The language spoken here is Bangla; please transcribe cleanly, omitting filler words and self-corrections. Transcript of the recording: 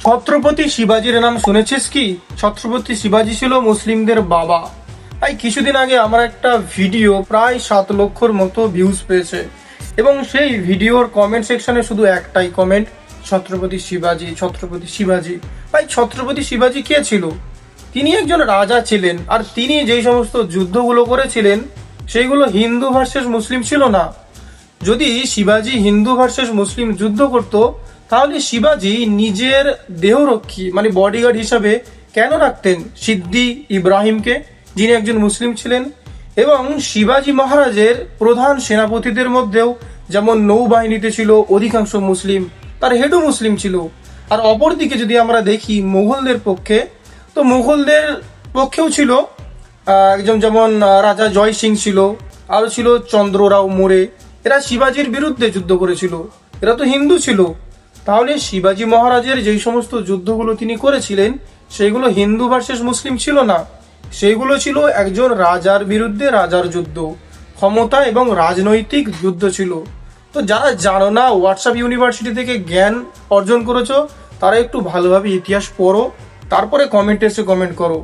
ছত্রপতি শিবাজির নাম শুনেছিস কি? ছত্রপতি শিবাজি ছিল মুসলিমদের বাবা। তাই কিছুদিন আগে আমার একটা ভিডিও প্রায় 7 লক্ষর মতো ভিউজ পেয়েছে, এবং সেই ভিডিওর কমেন্ট সেকশনে শুধু একটাই কমেন্ট, ছত্রপতি শিবাজি, ছত্রপতি শিবাজি। ভাই, ছত্রপতি শিবাজি কে ছিল? তিনি একজন রাজা ছিলেন, আর তিনি যেই সমস্ত যুদ্ধগুলো করেছিলেন সেইগুলো হিন্দু ভার্সেস মুসলিম ছিল না। যদি শিবাজি হিন্দু ভার্সেস মুসলিম যুদ্ধ করত, তাহলে শিবাজি নিজের দেহরক্ষী মানে বডিগার্ড হিসাবে কেন রাখতেন সিদ্দি ইব্রাহিমকে, যিনি একজন মুসলিম ছিলেন? এবং শিবাজি মহারাজের প্রধান সেনাপতিদের মধ্যেও যেমন নৌবাহিনীতে ছিল অধিকাংশ মুসলিম, তার হেডও মুসলিম ছিল। আর অপরদিকে যদি আমরা দেখি মুঘলদের পক্ষে, তো মুঘলদের পক্ষেও ছিল একজন যেমন রাজা জয় সিং ছিল, আরও ছিল চন্দ্ররাও মোরে। এরা শিবাজির বিরুদ্ধে যুদ্ধ করেছিল, এরা তো হিন্দু ছিল। তাহলে শিবাজি মহারাজের যেই সমস্ত যুদ্ধগুলো তিনি করেছিলেন সেগুলো হিন্দু ভার্সেস মুসলিম ছিল না, সেগুলো ছিল একজন রাজার বিরুদ্ধে রাজার যুদ্ধ, ক্ষমতা এবং রাজনৈতিক যুদ্ধ ছিল। তো যারা জানো না, হোয়াটসঅ্যাপ ইউনিভার্সিটি থেকে জ্ঞান অর্জন করেছো, তারা একটু ভালোভাবে ইতিহাস পড়ো, তারপরে কমেন্টে এসে কমেন্ট করো।